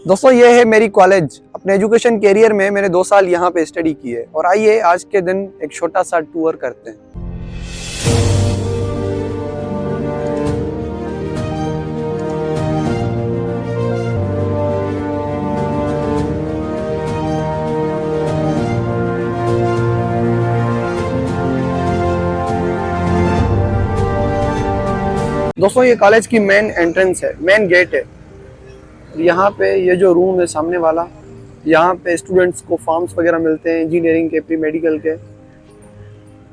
दोस्तों ये है मेरी कॉलेज। अपने एजुकेशन कैरियर में मैंने 2 साल यहाँ पे स्टडी की है और आइए आज के दिन एक छोटा सा टूर करते हैं। दोस्तों ये कॉलेज की मेन एंट्रेंस है, मेन गेट है। यहाँ पे ये जो रूम है सामने वाला, यहाँ पे स्टूडेंट्स को फॉर्म्स वगैरह मिलते हैं इंजीनियरिंग के, प्री मेडिकल के।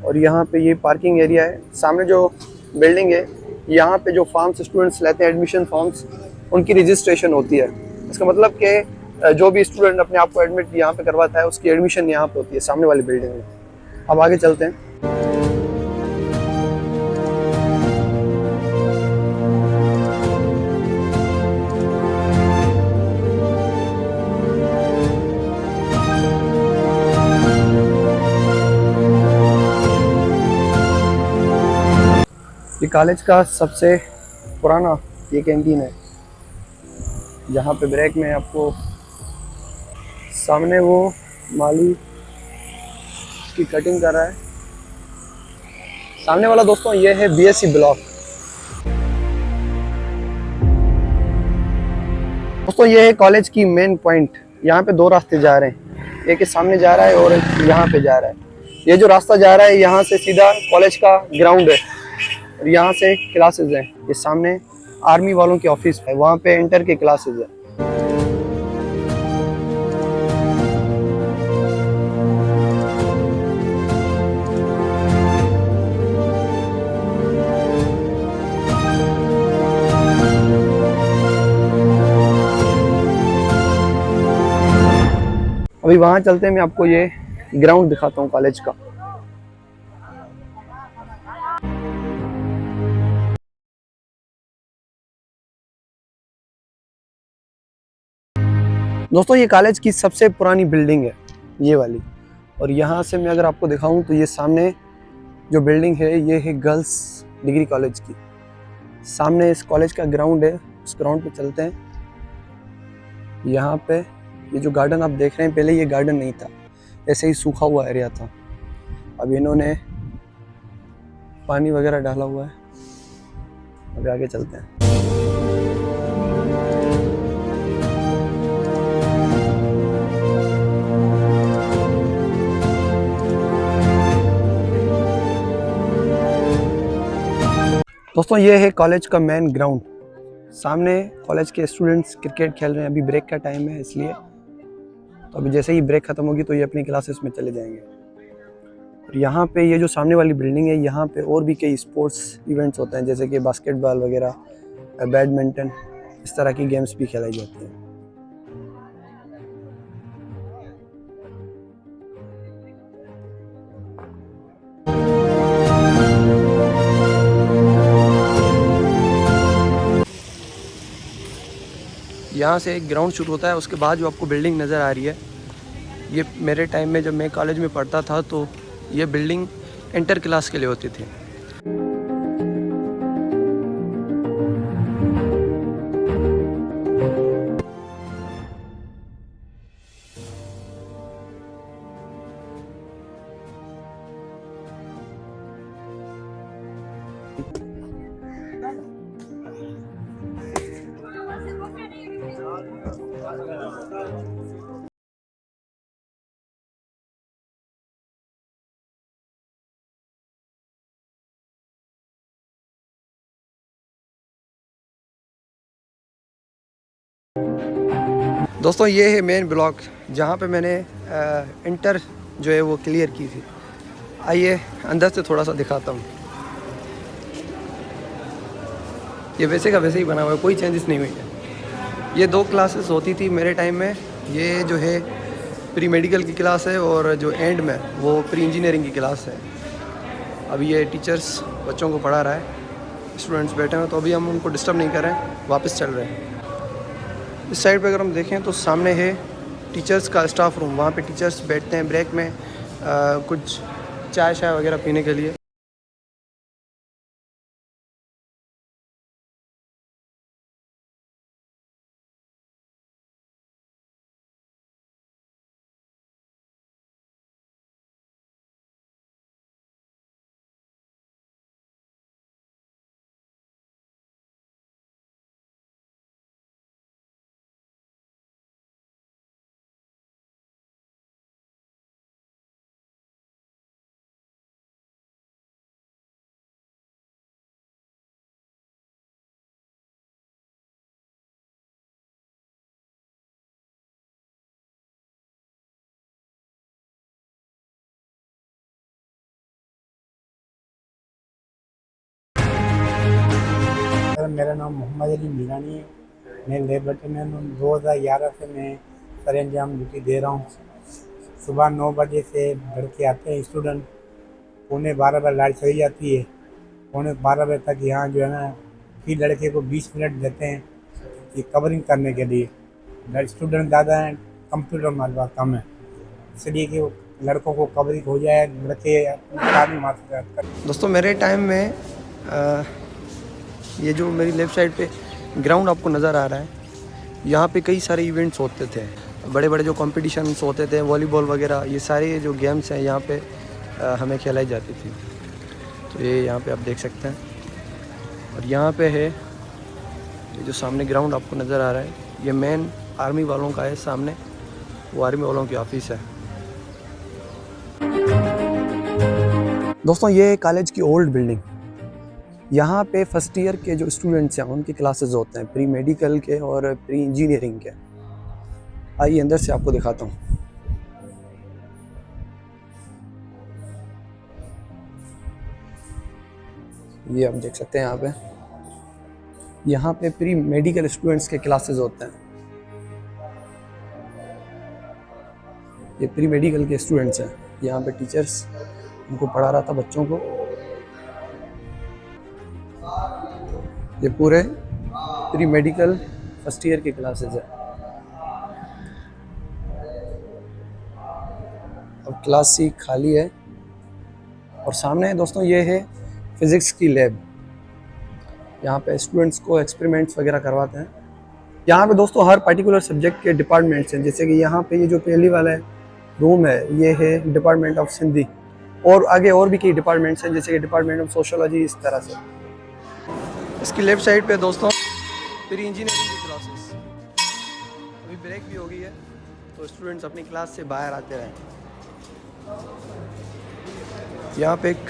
और यहाँ पे ये पार्किंग एरिया है। सामने जो बिल्डिंग है, यहाँ पे जो फॉर्म्स स्टूडेंट्स लेते हैं, एडमिशन फॉर्म्स, उनकी रजिस्ट्रेशन होती है। इसका मतलब कि जो भी स्टूडेंट अपने आप को एडमिट यहाँ पे करवाता है, उसकी एडमिशन यहाँ पे होती है, सामने वाली बिल्डिंग में। अब आगे चलते हैं। ये कॉलेज का सबसे पुराना ये कैंटीन है, जहाँ पे ब्रेक में आपको सामने वो माली की कटिंग कर रहा है। सामने वाला दोस्तों ये है बीएससी ब्लॉक। दोस्तों ये है कॉलेज की मेन पॉइंट। यहाँ पे 2 रास्ते जा रहे हैं, एक सामने जा रहा है और एक यहाँ पे जा रहा है। ये जो रास्ता जा रहा है यहाँ से सीधा कॉलेज का ग्राउंड है और यहाँ से क्लासेस हैं। ये सामने आर्मी वालों की ऑफिस है, वहाँ पे इंटर के क्लासेस है। अभी वहाँ चलते हैं, मैं आपको ये ग्राउंड दिखाता हूँ कॉलेज का। दोस्तों ये कॉलेज की सबसे पुरानी बिल्डिंग है, ये वाली। और यहाँ से मैं अगर आपको दिखाऊं तो ये सामने जो बिल्डिंग है, ये है गर्ल्स डिग्री कॉलेज की। सामने इस कॉलेज का ग्राउंड है, उस ग्राउंड पे चलते हैं। यहाँ पे ये जो गार्डन आप देख रहे हैं, पहले ये गार्डन नहीं था, ऐसे ही सूखा हुआ एरिया था। अब इन्होंने पानी वगैरह डाला हुआ है। अभी आगे चलते हैं। दोस्तों ये है कॉलेज का मेन ग्राउंड। सामने कॉलेज के स्टूडेंट्स क्रिकेट खेल रहे हैं, अभी ब्रेक का टाइम है इसलिए। तो अभी जैसे ही ब्रेक खत्म होगी तो ये अपनी क्लासेस में चले जाएंगे। और यहाँ पे ये जो सामने वाली बिल्डिंग है, यहाँ पे और भी कई स्पोर्ट्स इवेंट्स होते हैं, जैसे कि बास्केटबॉल वगैरह, बैडमिंटन, इस तरह की गेम्स भी खेलाई जाती हैं। यहाँ से एक ग्राउंड शुरू होता है, उसके बाद जो आपको बिल्डिंग नज़र आ रही है, ये मेरे टाइम में जब मैं कॉलेज में पढ़ता था तो ये बिल्डिंग इंटर क्लास के लिए होती थी। दोस्तों ये है मेन ब्लॉक, जहाँ पे मैंने इंटर जो है वो क्लियर की थी। आइए अंदर से थोड़ा सा दिखाता हूँ। ये वैसे का वैसे ही बना हुआ है, कोई चेंजेस नहीं हुई है। ये 2 क्लासेस होती थी मेरे टाइम में। ये जो है प्री मेडिकल की क्लास है और जो एंड में वो प्री इंजीनियरिंग की क्लास है। अभी ये टीचर्स बच्चों को पढ़ा रहा है, स्टूडेंट्स बैठे हैं, तो अभी हम उनको डिस्टर्ब नहीं कर रहे हैं, वापस चल रहे हैं। इस साइड पे अगर हम देखें तो सामने है टीचर्स का स्टाफ रूम। वहाँ पे टीचर्स बैठते हैं ब्रेक में कुछ चाय वगैरह पीने के लिए। सर, मेरा नाम मोहम्मद अली मीरानी है। मैं लेबर अटेंडेंट 2011 से मैं सर अंजाम ड्यूटी दे रहा हूँ। सुबह 9 बजे से लड़के आते हैं स्टूडेंट, पौने 12 बजे लाइट चली जाती है। पौने 12 बजे तक यहाँ जो है ना, फिर लड़के को 20 मिनट देते हैं ये कवरिंग करने के लिए। स्टूडेंट ज़्यादा हैं, कंप्यूटर हमारे पास कम है, इसलिए कि वो लड़कों को कवरिंग हो जाए, लड़के अपनी मास्टर कर। दोस्तों मेरे टाइम में ये जो मेरी लेफ़्ट साइड पे ग्राउंड आपको नज़र आ रहा है, यहाँ पे कई सारे इवेंट्स होते थे, बड़े बड़े जो कॉम्पिटिशन्स होते थे, वॉलीबॉल वगैरह, ये सारे जो गेम्स हैं यहाँ पे हमें खिलाई जाती थी। तो ये यहाँ पे आप देख सकते हैं। और यहाँ पे है ये जो सामने ग्राउंड आपको नज़र आ रहा है, ये मेन आर्मी वालों का है। सामने वो आर्मी वालों की ऑफिस है। दोस्तों ये कॉलेज की ओल्ड बिल्डिंग, यहाँ पे फर्स्ट ईयर के जो स्टूडेंट्स हैं उनके क्लासेस होते हैं, प्री मेडिकल के और प्री इंजीनियरिंग के। आइए अंदर से आपको दिखाता हूँ। ये आप देख सकते हैं यहाँ पे प्री मेडिकल स्टूडेंट्स के क्लासेस होते हैं। ये प्री मेडिकल के स्टूडेंट्स हैं, यहाँ पे टीचर्स उनको पढ़ा रहा था बच्चों को। ये पूरे प्री मेडिकल फर्स्ट ईयर की क्लासेस है। अब क्लास सी खाली है और सामने दोस्तों ये है फिज़िक्स की लैब। यहाँ पे स्टूडेंट्स को एक्सपेरिमेंट्स वगैरह करवाते हैं। यहाँ पे दोस्तों हर पर्टिकुलर सब्जेक्ट के डिपार्टमेंट्स हैं, जैसे कि यहाँ पे ये जो पहली वाला रूम है ये है डिपार्टमेंट ऑफ सिंधी, और आगे और भी कई डिपार्टमेंट्स हैं जैसे कि डिपार्टमेंट ऑफ सोशोलॉजी। इस तरह से इसकी लेफ़्ट साइड पे दोस्तों प्री इंजीनियरिंग की क्लासेस। अभी ब्रेक भी हो गई है तो स्टूडेंट्स अपनी क्लास से बाहर आते रहे। यहाँ पे एक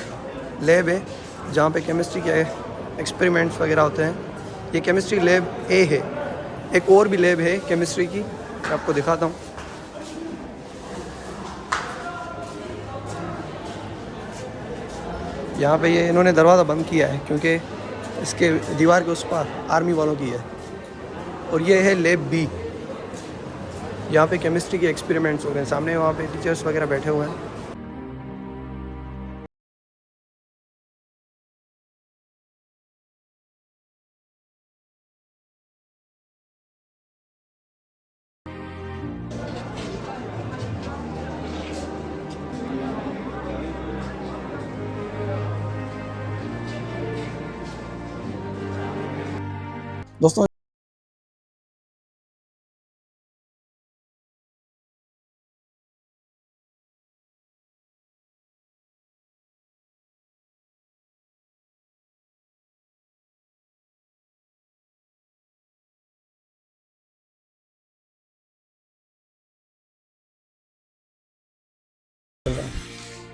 लैब है जहाँ पे केमिस्ट्री के एक्सपेरिमेंट्स वगैरह होते हैं। ये केमिस्ट्री लैब ए है। एक और भी लैब है केमिस्ट्री की, मैं आपको दिखाता हूँ। यहाँ पे ये इन्होंने दरवाज़ा बंद किया है क्योंकि इसके दीवार के उस पार आर्मी वालों की है। और ये है लैब बी, यहाँ पे केमिस्ट्री के एक्सपेरिमेंट्स हो रहे हैं। सामने वहाँ पे टीचर्स वगैरह बैठे हुए हैं। दोस्तों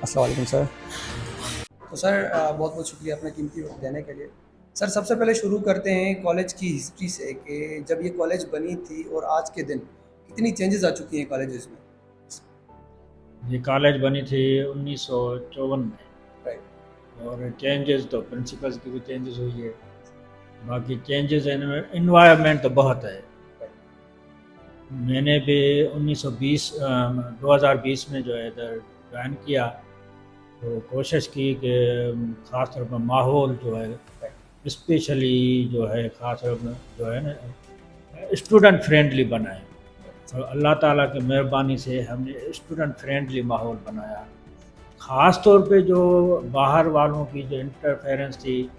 अस्सलाम वालेकुम सर। तो सर बहुत बहुत शुक्रिया अपना कीमती वक्त देने के लिए। सर सबसे पहले शुरू करते हैं कॉलेज की हिस्ट्री से कि जब ये कॉलेज बनी थी और आज के दिन कितनी चेंजेस आ चुकी हैं कॉलेजेस में। ये कॉलेज बनी थी 1954 में, राइट। और चेंजेस तो प्रिंसिपल्स की भी चेंजेस हुई है, बाकी चेंजेस इन्वायरमेंट तो बहुत है। मैंने भी 2020 में जो है इधर ज्वाइन किया, तो कोशिश की कि ख़ास तौर पर माहौल जो है स्पेशली जो है ख़ास तौर पर जो है ना स्टूडेंट फ्रेंडली बनाए। तो अल्लाह ताला की मेहरबानी से हमने स्टूडेंट फ्रेंडली माहौल बनाया। ख़ास तौर पे जो बाहर वालों की जो इंटरफेरेंस थी,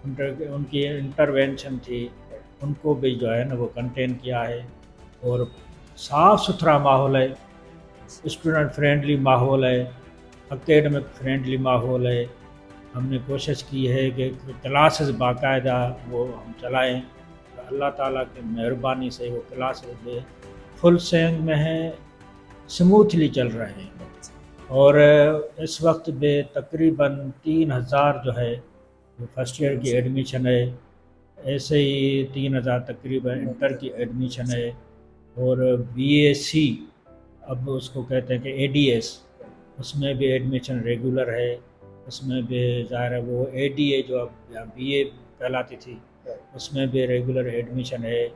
उनकी इंटरवेंशन थी, उनको भी जो है ना वो कंटेन किया है। और साफ़ सुथरा माहौल है, स्टूडेंट फ्रेंडली माहौल है, एकेडमिक फ्रेंडली माहौल है। हमने कोशिश की है कि क्लासेस बाकायदा वो हम चलाएँ। अल्लाह ताला की मेहरबानी से वो क्लासेस भी फुल स्विंग में है, स्मूथली चल रहे हैं। और इस वक्त भी तकरीबन 3000 जो है वो फर्स्ट ईयर की एडमिशन है, ऐसे ही 3000 तकरीबन इंटर की एडमिशन है। और बीएससी अब उसको कहते हैं कि एडीएस, उसमें भी एडमिशन रेगुलर है। उसमें भी ज़ाहिर है वो एडीए जो अब बीए कहलाती थी, उसमें भी रेगुलर एडमिशन है।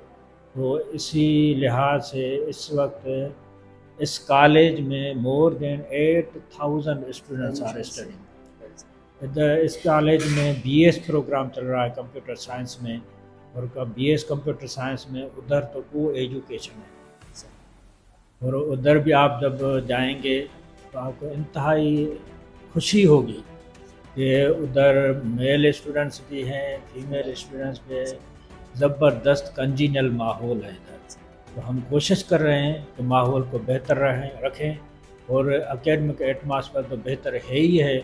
तो इसी लिहाज से इस वक्त इस कॉलेज में more than 8000 students are studying. इस कॉलेज में बीएस प्रोग्राम चल रहा है कंप्यूटर साइंस में, और बीएस कंप्यूटर साइंस में उधर तो को एजुकेशन है। और उधर भी आप जब जाएंगे तो आपको इंतहाई खुशी होगी कि उधर मेल स्टूडेंट्स भी हैं, फीमेल स्टूडेंट्स भी हैं, ज़बरदस्त कंजीनियल माहौल है इधर। तो हम कोशिश कर रहे हैं कि माहौल को बेहतर रखें और एकेडमिक एटमॉस्फेयर तो बेहतर है ही है।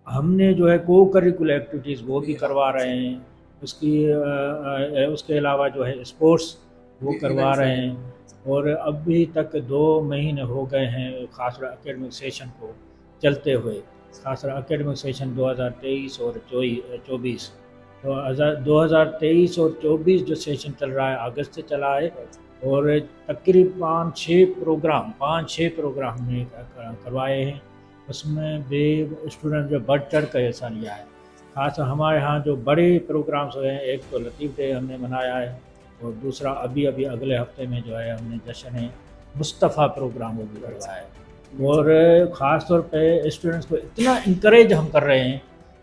हमने जो है को करिकुलर एक्टिविटीज़ वो भी करवा रहे हैं, उसके अलावा जो है स्पोर्ट्स वो करवा रहे हैं। और अभी तक 2 महीने हो गए हैं खासकर एकेडमिक सेशन को चलते हुए, खासकर एकेडमिक सेशन 2023 और 24। तो 2023 और 24 जो सेशन चल रहा है अगस्त से चला है, और तकरीबन 5-6 प्रोग्राम हमने करवाए हैं। उसमें भी स्टूडेंट जो बढ़ चढ़ कर हिस्सा लिया है। खास हमारे यहाँ जो बड़े प्रोग्राम्स हुए हैं, एक तो लतीफ़ डे हमने मनाया है, और दूसरा अभी अगले हफ्ते में जो है हमने जश्न मुस्तफ़ा प्रोग्राम वो भी करवाया है। और ख़ास तौर पे स्टूडेंट्स को इतना इंकरेज हम कर रहे हैं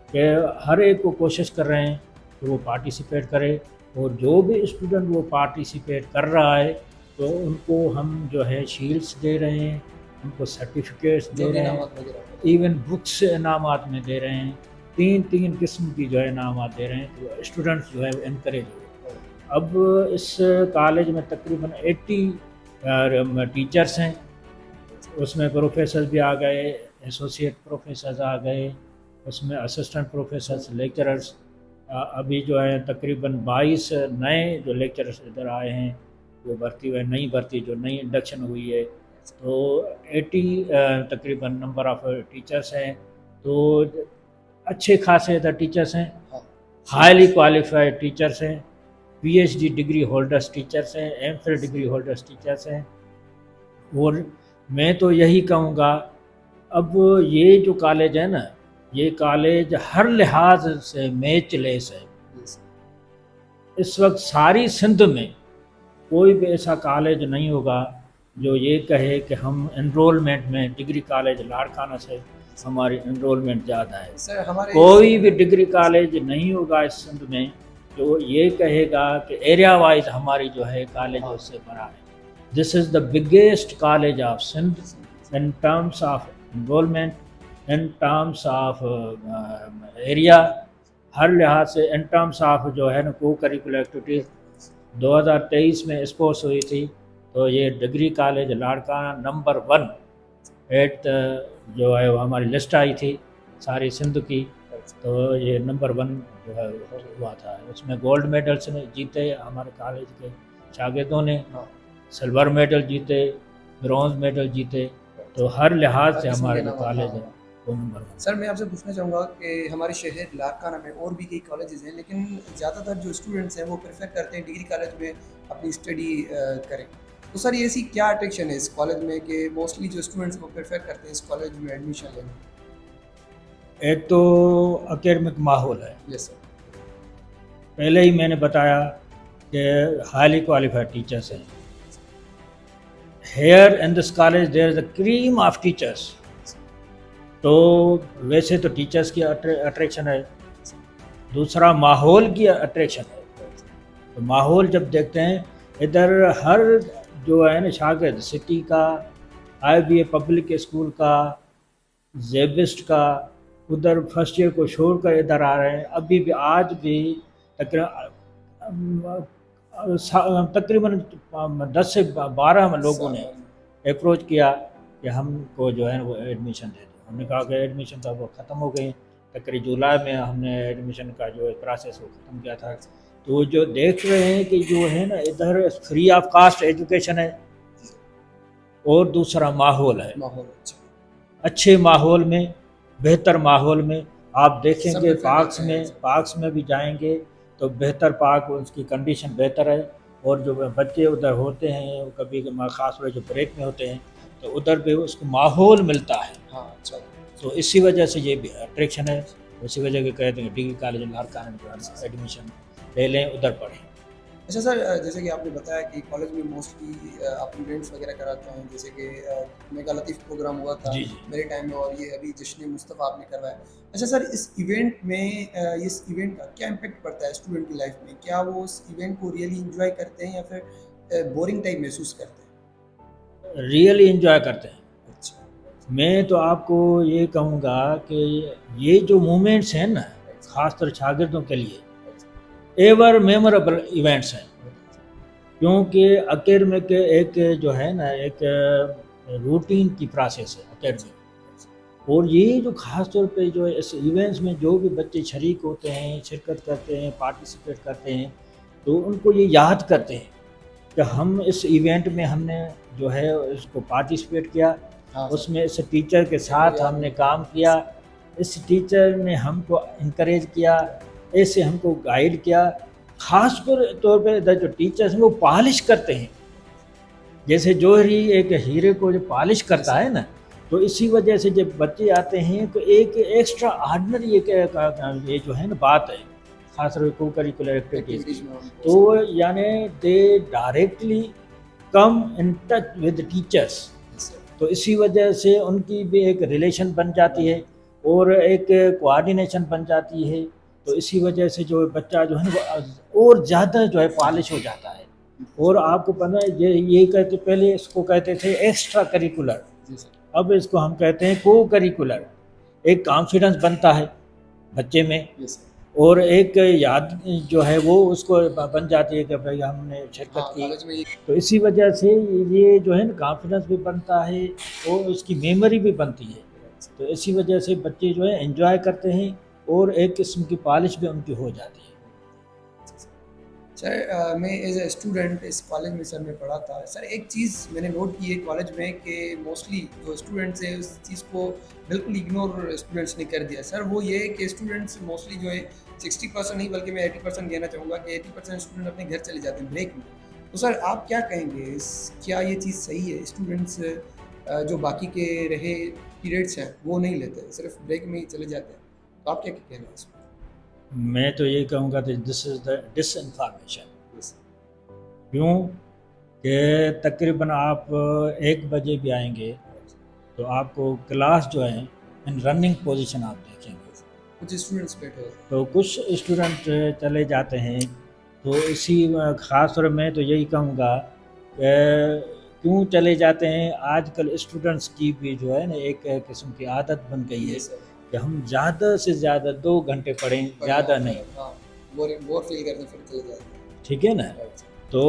कि हर एक को कोशिश कर रहे हैं कि वो पार्टिसिपेट करे, और जो भी स्टूडेंट वो पार्टिसिपेट कर रहा है तो उनको हम जो है शील्ड्स दे रहे हैं, उनको सर्टिफिकेट्स दे रहे हैं, इवन बुक्स इनामात में दे रहे हैं। 3 किस्म की जो है इनामात दे रहे हैं, तो स्टूडेंट्स जो है इनकरेज हो। अब इस कॉलेज में तकरीबन 80 टीचर्स हैं, उसमें प्रोफेसर भी आ गए, एसोसिएट प्रोफेसर्स आ गए, उसमें असिस्टेंट प्रोफेसर्स, लेक्चरर्स। अभी जो है तकरीबन 22 नए जो लेक्चरर्स इधर आए हैं, वो भर्ती हुए, नई भर्ती जो नई इंडक्शन हुई है। तो 80 तकरीबन नंबर ऑफ़ टीचर्स हैं, तो अच्छे खासे इधर टीचर्स हैं, हाईली क्वालिफाइड टीचर्स हैं, पीएचडी डिग्री होल्डर्स टीचर्स हैं, एमफिल डिग्री होल्डर्स टीचर्स हैं। और मैं तो यही कहूँगा, अब ये जो कॉलेज है ना, ये कॉलेज हर लिहाज से मैच लेस है। इस वक्त सारी सिंध में कोई भी ऐसा कॉलेज नहीं होगा जो ये कहे कि हम एनरोलमेंट में डिग्री कॉलेज लाड़काना से हमारी एनरोलमेंट ज़्यादा है। सर हमारे कोई भी डिग्री कॉलेज नहीं होगा इस सिंध में जो ये कहेगा कि एरिया वाइज हमारी जो है कॉलेज उससे बड़ा है। This is the biggest college of Sindh in terms of enrolment, in terms of area, हर लिहाज से, इन टर्म्स ऑफ जो है ना को करिकुलर एक्टिविटीज़। 2023 में स्पोर्ट्स हुई थी, तो ये degree college Larkana number 1 at जो है वो हमारी लिस्ट आई थी सारी सिंध की, तो ये नंबर 1 जो है हुआ था। उसमें गोल्ड मेडल्स ने जीते हमारे कॉलेज के शागिर्दों ने, सिल्वर मेडल जीते, ब्रॉन्ज मेडल जीते। तो हर लिहाज से हमारे जो कॉलेज है वो नंबर 1। सर मैं आपसे पूछना चाहूँगा कि हमारे शहर लाड़काना में और भी कई कॉलेजेस हैं, लेकिन ज़्यादातर जो स्टूडेंट्स हैं वो प्रेफर करते हैं डिग्री कॉलेज में अपनी स्टडी करें। तो सर ये ऐसी क्या अट्रैक्शन है इस कॉलेज में कि मोस्टली जो स्टूडेंट्स वो प्रेफर करते हैं इस कॉलेज में एडमिशन लेना? एक तो एकेडमिक माहौल है। Yes sir. पहले ही मैंने बताया कि हाईली क्वालिफाइड टीचर्स हैं। Here in this college there is a cream of teachers. तो वैसे तो टीचर्स की अट्रैक्शन है, दूसरा माहौल की अट्रैक्शन है। तो माहौल जब देखते हैं इधर, हर जो है ना शागिर्द सिटी का, IBA पब्लिक स्कूल का, जेबिस्ट का, उधर फर्स्ट ईयर को छोड़कर इधर आ रहे हैं। अभी भी आज भी तकरीबन 10 से 12 लोगों ने अप्रोच किया कि हमको जो है वो एडमिशन दे दो। हमने कहा कि एडमिशन तो वो ख़त्म हो गई, तकरीबन जुलाई में हमने एडमिशन का जो प्रोसेस वो ख़त्म किया था। तो जो देख रहे हैं कि जो है ना इधर फ्री ऑफ कास्ट एजुकेशन है, और दूसरा माहौल है, माहौल अच्छे माहौल में, बेहतर माहौल में। आप देखेंगे पार्क्स में भी जाएंगे तो बेहतर पार्क, उसकी कंडीशन बेहतर है। और जो बच्चे उधर होते हैं कभी ख़ास तौर जो ब्रेक में होते हैं तो उधर भी उसको माहौल मिलता है। हाँ अच्छा। तो इसी वजह से ये भी अट्रैक्शन है, उसी वजह के कहते हैं डिग्री कॉलेज लाड़काना में एडमिशन ले लें, उधर पढ़ें। अच्छा सर, जैसे कि आपने बताया कि कॉलेज में मोस्टली आप इवेंट्स वगैरह कराते हैं, जैसे कि मेगा लतीफ़ प्रोग्राम हुआ था जी, जी। मेरे टाइम में, और ये अभी जश्न मुस्तफ़ा आपने करवाया। अच्छा सर, इस इवेंट में इस इवेंट का क्या इम्पैक्ट पड़ता है स्टूडेंट की लाइफ में? क्या वो उस इवेंट को रियली एंजॉय करते हैं या फिर बोरिंग टाइप महसूस करते हैं? रियली एन्जॉय करते हैं। अच्छा। मैं तो आपको ये कहूँगा कि ये जो मोमेंट्स हैं ना, ख़ासकर शागिर्दों के लिए एवर मेमोरेबल इवेंट्स हैं। क्योंकि एकेडमिक एक जो है ना, एक रूटीन की प्रोसेस है एकेडमिक, और ये जो ख़ास तौर पे जो इस इवेंट्स में जो भी बच्चे शरीक होते हैं, शिरकत करते हैं, पार्टिसिपेट करते हैं, तो उनको ये याद करते हैं कि हम इस इवेंट में हमने जो है इसको पार्टिसिपेट किया, हाँ सर। उसमें इस टीचर के साथ हमने काम किया, इस टीचर ने हमको इनकरेज किया, ऐसे हमको गाइड किया। ख़ास तौर पे जो टीचर्स हैं वो पॉलिश करते हैं, जैसे जौहरी एक हीरे को जो पॉलिश करता है ना, तो इसी वजह से जब बच्चे आते हैं तो एक एक्स्ट्रा ऑर्डिनरी एक ये जो है ना बात है, खासकर को करिकुलर एक्टिविटीज़ की। एक्टिविटीज़ में उनको तो यानी दे directly come in touch with teachers, yes sir. तो इसी वजह से उनकी भी एक रिलेशन बन जाती है और एक कोऑर्डिनेशन बन जाती है। तो इसी वजह से जो बच्चा जो है ना वो और ज़्यादा जो है पॉलिश हो जाता है। और आपको पता है ये कहते, पहले इसको कहते थे एक्स्ट्रा करिकुलर, जी सर। अब इसको हम कहते हैं को करिकुलर। एक कॉन्फिडेंस बनता है बच्चे में, यस सर। और एक याद जो है वो उसको बन जाती है कि भाई हमने शिरकत हाँ, की। कॉलेज में ये तो इसी वजह से ये जो है ना कॉन्फिडेंस भी बनता है और उसकी मेमोरी भी बनती है। तो इसी वजह से बच्चे जो है एंजॉय करते हैं और एक किस्म की पॉलिश भी उनकी हो जाती है। सर, मैं एज ए स्टूडेंट इस कॉलेज में सर मैं पढ़ा था सर। एक चीज़ मैंने नोट की है कॉलेज में कि मोस्टली जो स्टूडेंट्स हैं उस चीज़ को बिल्कुल इग्नोर स्टूडेंट्स ने कर दिया सर। वो ये है कि स्टूडेंट्स मोस्टली जो है 60% नहीं बल्कि मैं 80% कहना चाहूँगा कि 80% स्टूडेंट अपने घर चले जाते हैं ब्रेक में। तो सर आप क्या कहेंगे, क्या ये चीज़ सही है? स्टूडेंट्स जो बाकी के रहे पीरियड्स हैं वो नहीं लेते, सिर्फ ब्रेक में ही चले जाते हैं, तो आप क्या कहना है इसमें? मैं तो ये कहूँगा कि this is the disinformation. Yes. क्यों कि तकरीबन आप 1 बजे भी आएंगे तो आपको क्लास जो है इन रनिंग पोजीशन आप देखेंगे। कुछ स्टूडेंट्स बैठे होते हैं। तो कुछ स्टूडेंट चले जाते हैं। तो इसी ख़ास तौर में तो यही कहूँगा कि क्यों चले जाते हैं, आजकल स्टूडेंट्स की भी जो है ना एक किस्म की आदत बन गई है Yes, sir. कि हम ज़्यादा से ज़्यादा 2 घंटे पढ़ें, ज़्यादा नहीं। हाँ, बोर फील करते हैं फिर चले जाते हैं। ठीक है ना? Right. तो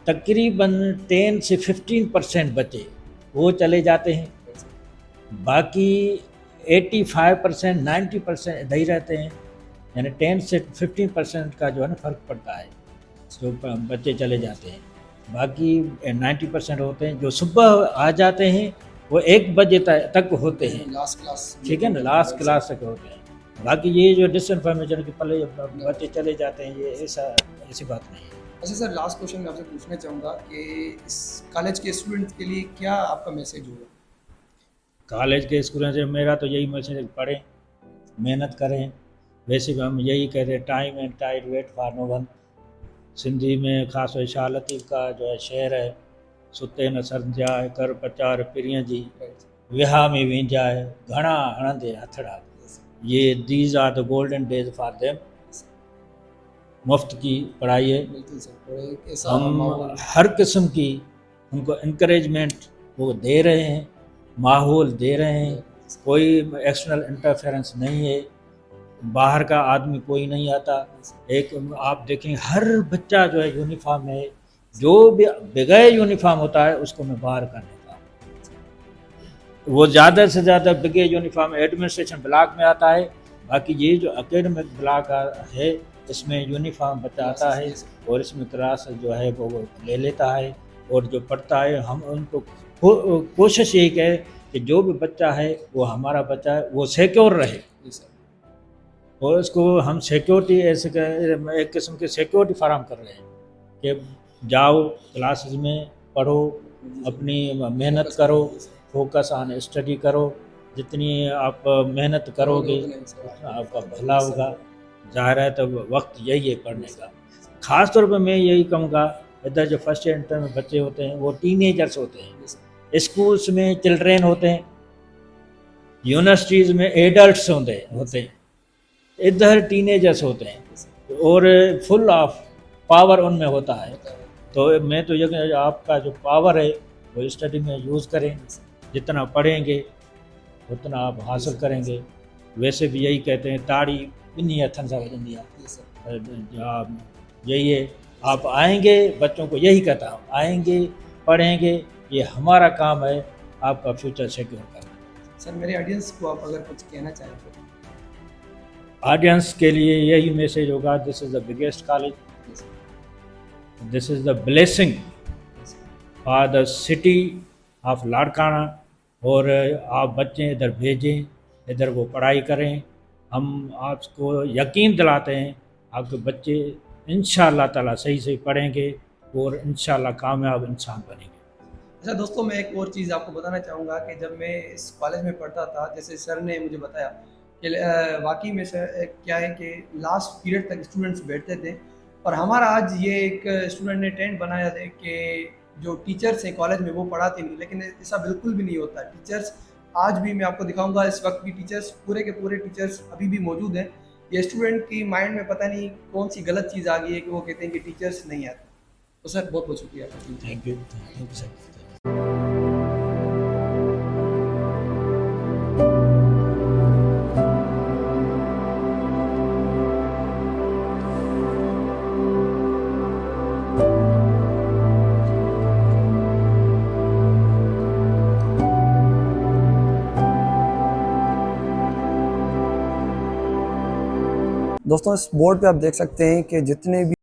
तकरीबन 10 से 15% बच्चे वो चले जाते हैं, Right, sir. बाकी 85% 90% इधर ही रहते हैं। यानी 10 से 15% का जो है ना फ़र्क पड़ता है, जो बच्चे चले जाते हैं। बाकी 90% होते हैं जो सुबह आ जाते हैं, वो 1 बजे तक होते हैं। Last class. ठीक है ना, लास्ट क्लास तक होते हैं। बाकी ये जो डिसइन्फॉर्मेशन के पहले बच्चे चले जाते हैं, ये ऐसी बात नहीं है। अच्छा सर, लास्ट क्वेश्चन मैं आपसे पूछना चाहूँगा कि इस कॉलेज के स्टूडेंट्स के लिए क्या आपका मैसेज होगा? कॉलेज के स्टूडेंट से मेरा तो यही मैसेज है, पढ़ें, मेहनत करें। वैसे भी हम यही कहते हैं, time and tide wait for no one. Sindhi में ख़ासि तौर शाह लतीफ़ का जो है शेर है, सुते न सरजाए कर प्रचार पिरीअ जी, Right. विहा में वेंजाए घणा हणंदे हथड़ा। Yes. ये these are the golden days for them. मुफ्त की पढ़ाई है, बिल्कुल सर। और एक ऐसा हम माहौल। हर किस्म की उनको इनकरेजमेंट वो दे रहे हैं, माहौल दे रहे हैं, कोई एक्सटर्नल इंटरफेरेंस नहीं है, बाहर का आदमी कोई नहीं आता। एक आप देखें हर बच्चा जो है यूनिफॉर्म है, जो भी बगैर यूनिफॉर्म होता है उसको मैं बाहर कर देता हूँ। वो ज़्यादा से ज़्यादा बगैर यूनिफॉर्म एडमिनिस्ट्रेशन ब्लॉक में आता है। बाकी ये जो एकेडमिक ब्लॉक है इसमें यूनिफॉर्म बच्चा आता है और इसमें क्लास जो है वो ले लेता है और जो पढ़ता है। हम उनको कोशिश यही करें कि जो भी बच्चा है वो हमारा बच्चा है, वो सिक्योर रहे, Yes, sir. और उसको हम सिक्योरिटी ऐसे एक किस्म की सिक्योरिटी फराहम कर रहे हैं कि जाओ क्लासेस में पढ़ो, अपनी मेहनत करो, फोकस ऑन स्टडी करो। जितनी आप मेहनत करोगे उतना ही सर। आपका भला होगा। ज़ाहिर है तो वक्त यही है पढ़ने का। ख़ास तौर पर मैं यही कहूँगा, इधर जो फर्स्ट ईयर इंटर में बच्चे होते हैं वो टीनेजर्स होते हैं, स्कूल्स में चिल्ड्रेन होते हैं, यूनिवर्सिटीज़ में एडल्ट्स होते हैं, इधर टीनेजर्स होते हैं और फुल ऑफ पावर उनमें होता है। तो मैं तो ये कहूँ, आपका जो पावर है वो स्टडी में यूज़ करें, जितना पढ़ेंगे उतना आप हासिल करेंगे। वैसे भी यही कहते हैं, ताड़ी बिन्नी हथन सा वजंदी है। यही है, आप आएंगे, बच्चों को यही कहता हूँ, आएंगे पढ़ेंगे, ये हमारा काम है आपका फ्यूचर सिक्योर करना। सर मेरे ऑडियंस को आप अगर कुछ कहना चाहें तो। ऑडियंस के लिए यही मैसेज होगा, this is the biggest college, this is the blessing for the city of Larkana. और आप बच्चे इधर भेजें, इधर वो पढ़ाई करें। हम आपको यकीन दिलाते हैं आपके बच्चे इंशाअल्लाह ताला सही से पढ़ेंगे और इंशाअल्लाह कामयाब इंसान बनेंगे। अच्छा दोस्तों, मैं एक और चीज़ आपको बताना चाहूँगा कि जब मैं इस कॉलेज में पढ़ता था, जैसे सर ने मुझे बताया कि वाकई में सर क्या है कि लास्ट पीरियड तक स्टूडेंट्स बैठते थे, और हमारा आज ये एक स्टूडेंट ने ट्रेंड बनाया था कि जो टीचर्स हैं कॉलेज में वो पढ़ाते नहीं, लेकिन ऐसा बिल्कुल भी नहीं होता। टीचर्स आज भी, मैं आपको दिखाऊंगा, इस वक्त भी टीचर्स, पूरे के पूरे टीचर्स अभी भी मौजूद हैं। ये स्टूडेंट की माइंड में पता नहीं कौन सी गलत चीज़ आ गई है कि वो कहते हैं कि टीचर्स नहीं आते। तो सर बहुत बहुत शुक्रिया। Thank you sir. दोस्तों इस बोर्ड पे आप देख सकते हैं कि जितने भी